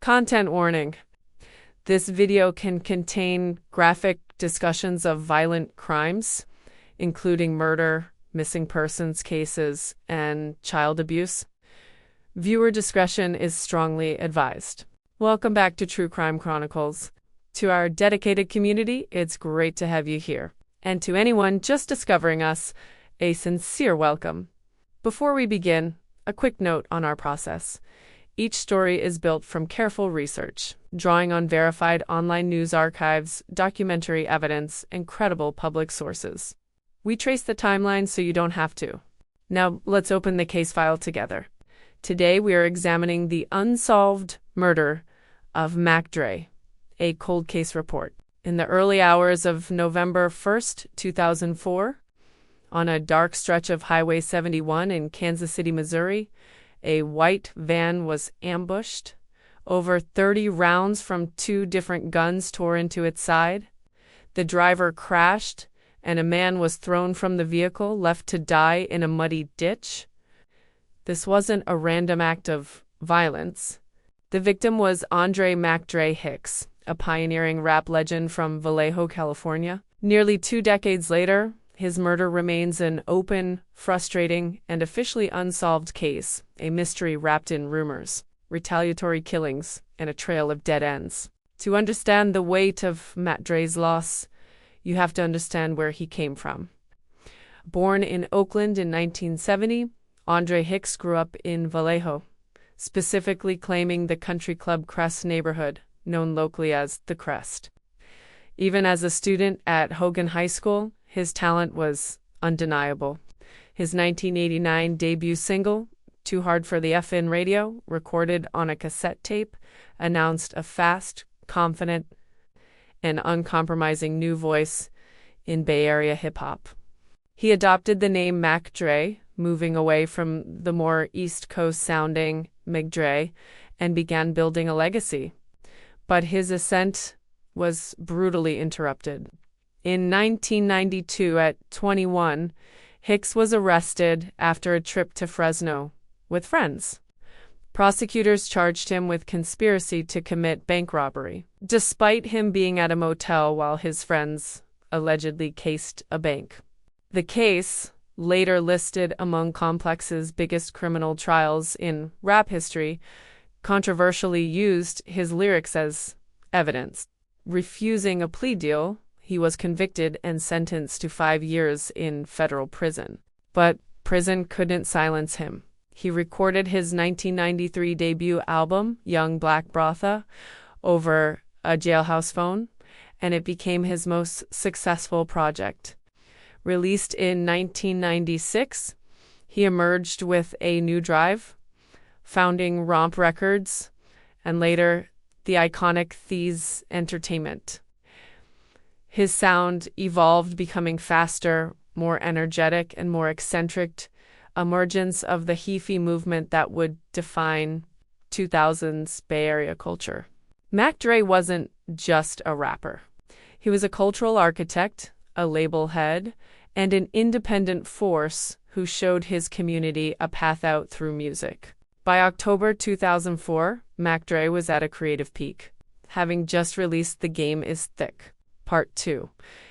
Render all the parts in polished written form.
Content warning. This video can contain graphic discussions of violent crimes, including murder, missing persons cases, and child abuse. Viewer discretion is strongly advised. Welcome back to True Crime Chronicles. To our dedicated community, it's great to have you here. And to anyone just discovering us, a sincere welcome. Before we begin, a quick note on our process. Each story is built from careful research, drawing on verified online news archives, documentary evidence, and credible public sources. We trace the timeline so you don't have to. Now, let's open the case file together. Today, we are examining the unsolved murder of Mac Dre, a cold case report. In the early hours of November 1st, 2004, on a dark stretch of Highway 71 in Kansas City, Missouri, a white van was ambushed. Over 30 rounds from two different guns tore into its side. The driver crashed, and a man was thrown from the vehicle, left to die in a muddy ditch. This wasn't a random act of violence. The victim was Andre Mac Dre Hicks, a pioneering rap legend from Vallejo, California. Nearly 2 decades later, his murder remains an open, frustrating, and officially unsolved case, a mystery wrapped in rumors, retaliatory killings, and a trail of dead ends. To understand the weight of Mac Dre's loss, you have to understand where he came from. Born in Oakland in 1970, Andre Hicks grew up in Vallejo, specifically claiming the country club Crest neighborhood, known locally as the Crest. Even as a student at Hogan High School, his talent was undeniable. His 1989 debut single, Too Hard for the F***ing Radio, recorded on a cassette tape, announced a fast, confident, and uncompromising new voice in Bay Area hip-hop. He adopted the name Mac Dre, moving away from the more East Coast-sounding Mac Dre, and began building a legacy. But his ascent was brutally interrupted. In 1992, at 21, Hicks was arrested after a trip to Fresno with friends. Prosecutors charged him with conspiracy to commit bank robbery, despite him being at a motel while his friends allegedly cased a bank. The case, later listed among Complex's biggest criminal trials in rap history, controversially used his lyrics as evidence. Refusing a plea deal, he was convicted and sentenced to 5 years in federal prison. But prison couldn't silence him. He recorded his 1993 debut album, Young Black Brotha, over a jailhouse phone, and it became his most successful project. Released in 1996, he emerged with a new drive, founding Romp Records, and later the iconic Thizz Entertainment. His sound evolved, becoming faster, more energetic, and more eccentric, emergence of the Hyphy movement that would define 2000s Bay Area culture. Mac Dre wasn't just a rapper. He was a cultural architect, a label head, and an independent force who showed his community a path out through music. By October 2004, Mac Dre was at a creative peak, having just released The Game Is Thick, Part 2.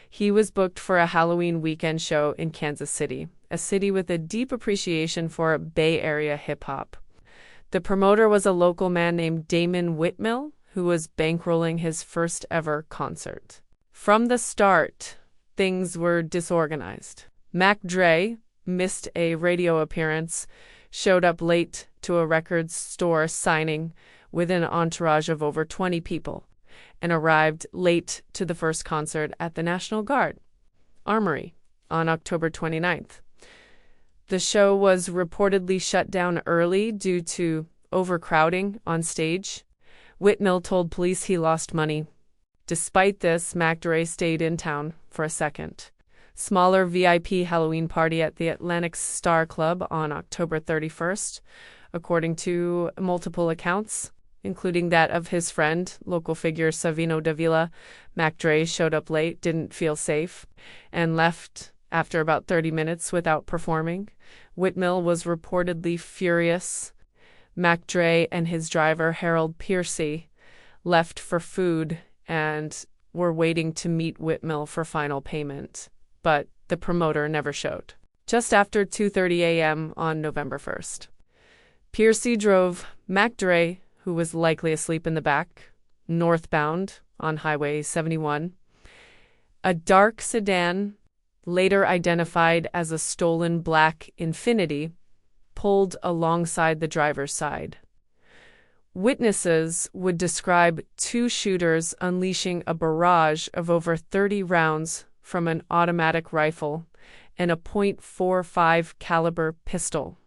He was booked for a Halloween weekend show in Kansas City, a city with a deep appreciation for Bay Area hip-hop. The promoter was a local man named Damon Whitmill, who was bankrolling his first ever concert. From the start, things were disorganized. Mac Dre missed a radio appearance, showed up late to a record store signing with an entourage of over 20 people, and arrived late to the first concert at the National Guard Armory on October 29th. The show was reportedly shut down early due to overcrowding on stage. Whitmill told police he lost money. Despite this, Mac Dre stayed in town for a second. Smaller VIP Halloween party at the Atlantic Star Club on October 31st, according to multiple accounts, including that of his friend, local figure Savino Davila. Mac Dre showed up late, didn't feel safe, and left after about 30 minutes without performing. Whitmill was reportedly furious. Mac Dre and his driver, Harold Piercy, left for food and were waiting to meet Whitmill for final payment, but the promoter never showed. Just after 2:30 a.m. on November 1st, Piercy drove Mac Dre, who was likely asleep in the back, northbound on Highway 71. A dark sedan, later identified as a stolen black Infiniti, pulled alongside the driver's side. Witnesses would describe two shooters unleashing a barrage of over 30 rounds from an automatic rifle and a .45 caliber pistol.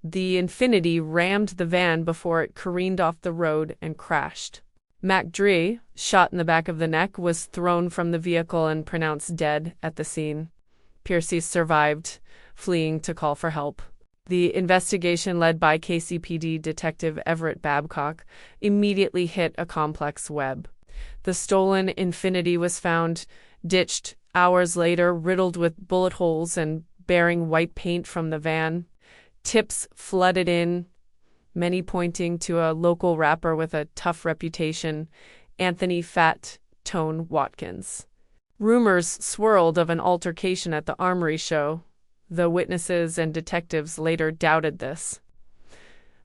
The Infiniti rammed the van before it careened off the road and crashed. Mac Dre, shot in the back of the neck, was thrown from the vehicle and pronounced dead at the scene. Piercy survived, fleeing to call for help. The investigation, led by KCPD Detective Everett Babcock, immediately hit a complex web. The stolen Infiniti was found ditched hours later, riddled with bullet holes and bearing white paint from the van. Tips flooded in, many pointing to a local rapper with a tough reputation, Anthony "Fat Tone" Watkins. Rumors swirled of an altercation at the Armory show, though witnesses and detectives later doubted this.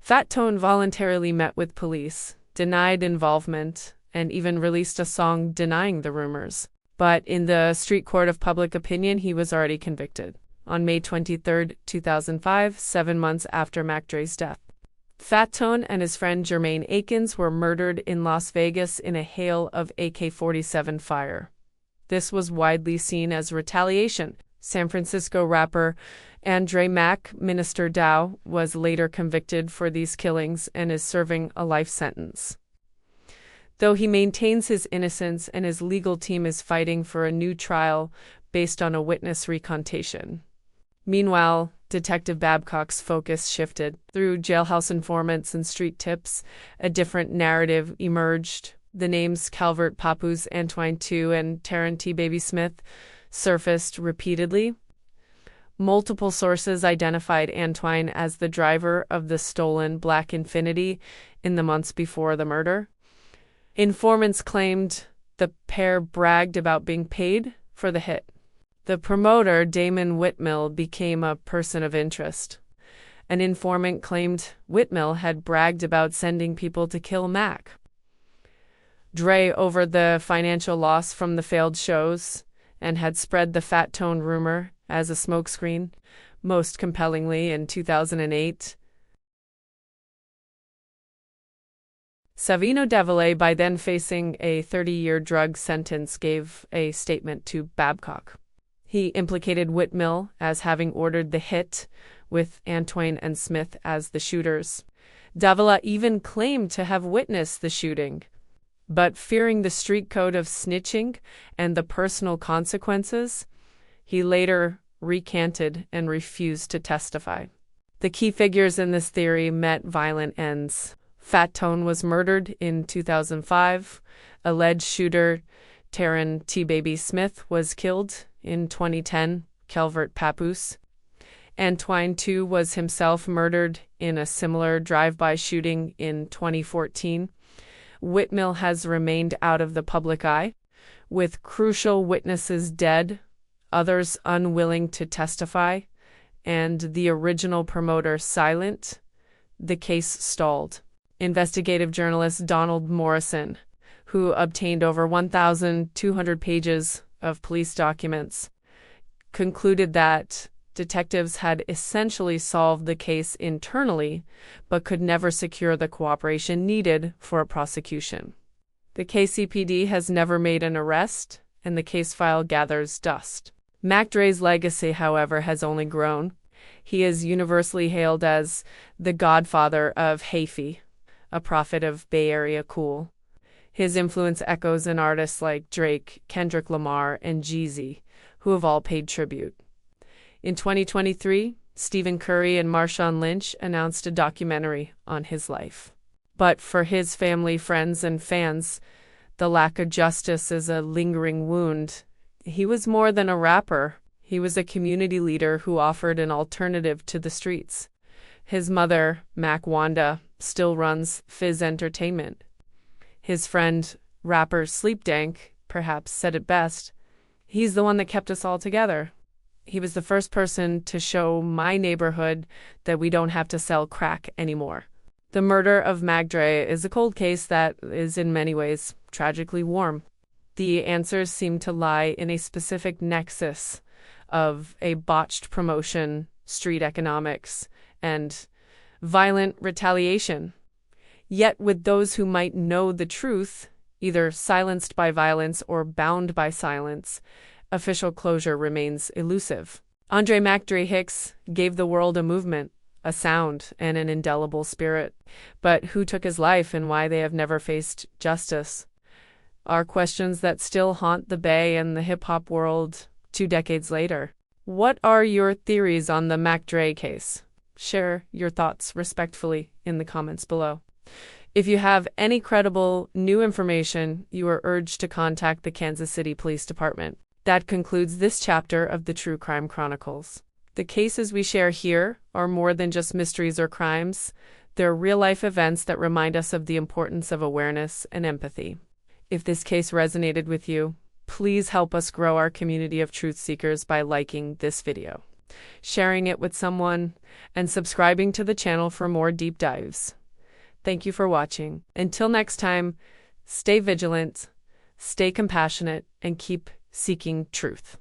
Fat Tone voluntarily met with police, denied involvement, and even released a song denying the rumors. But in the street court of public opinion, he was already convicted. On May 23, 2005, 7 months after Mac Dre's death, Fat Tone and his friend Jermaine Akins were murdered in Las Vegas in a hail of AK-47 fire. This was widely seen as retaliation. San Francisco rapper Andre Mac Minister Dow was later convicted for these killings and is serving a life sentence. Though he maintains his innocence and his legal team is fighting for a new trial based on a witness recantation. Meanwhile, Detective Babcock's focus shifted. Through jailhouse informants and street tips, a different narrative emerged. The names Calvert Papoose Antwine II and Taryn T. Baby Smith surfaced repeatedly. Multiple sources identified Antwine as the driver of the stolen black Infiniti in the months before the murder. Informants claimed the pair bragged about being paid for the hit. The promoter, Damon Whitmill, became a person of interest. An informant claimed Whitmill had bragged about sending people to kill Mac Dre over the financial loss from the failed shows, and had spread the Fat Tone rumor as a smokescreen. Most compellingly, in 2008, Savino Devile, by then facing a 30-year drug sentence, gave a statement to Babcock. He implicated Whitmill as having ordered the hit, with Antwine and Smith as the shooters. Davila even claimed to have witnessed the shooting, but fearing the street code of snitching and the personal consequences, he later recanted and refused to testify. The key figures in this theory met violent ends. Fat Tone was murdered in 2005. Alleged shooter Taryn T. Baby Smith was killed in 2010, Calvert Papoose. Antwine II was himself murdered in a similar drive-by shooting in 2014. Whitmill has remained out of the public eye, with crucial witnesses dead, others unwilling to testify, and the original promoter silent. The case stalled. Investigative journalist Donald Morrison, who obtained over 1,200 pages of police documents, concluded that detectives had essentially solved the case internally, but could never secure the cooperation needed for a prosecution. The KCPD has never made an arrest, and the case file gathers dust. Mac Dre's legacy, however, has only grown. He is universally hailed as the godfather of Hyphy, a prophet of Bay Area cool. His influence echoes in artists like Drake, Kendrick Lamar, and Jeezy, who have all paid tribute. In 2023, Stephen Curry and Marshawn Lynch announced a documentary on his life. But for his family, friends, and fans, the lack of justice is a lingering wound. He was more than a rapper. He was a community leader who offered an alternative to the streets. His mother, Mac Wanda, still runs Thizz Entertainment. His friend, rapper Sleep Dank, perhaps said it best. He's the one that kept us all together. He was the first person to show my neighborhood that we don't have to sell crack anymore. The murder of Mac Dre is a cold case that is in many ways tragically warm. The answers seem to lie in a specific nexus of a botched promotion, street economics, and violent retaliation. Yet with those who might know the truth, either silenced by violence or bound by silence, official closure remains elusive. Andre Mac Dre Hicks gave the world a movement, a sound, and an indelible spirit. But who took his life and why they have never faced justice are questions that still haunt the Bay and the hip-hop world 2 decades later. What are your theories on the Mac Dre case? Share your thoughts respectfully in the comments below. If you have any credible new information, you are urged to contact the Kansas City Police Department. That concludes this chapter of the True Crime Chronicles. The cases we share here are more than just mysteries or crimes. They're real-life events that remind us of the importance of awareness and empathy. If this case resonated with you, please help us grow our community of truth seekers by liking this video, sharing it with someone, and subscribing to the channel for more deep dives. Thank you for watching. Until next time, stay vigilant, stay compassionate, and keep seeking truth.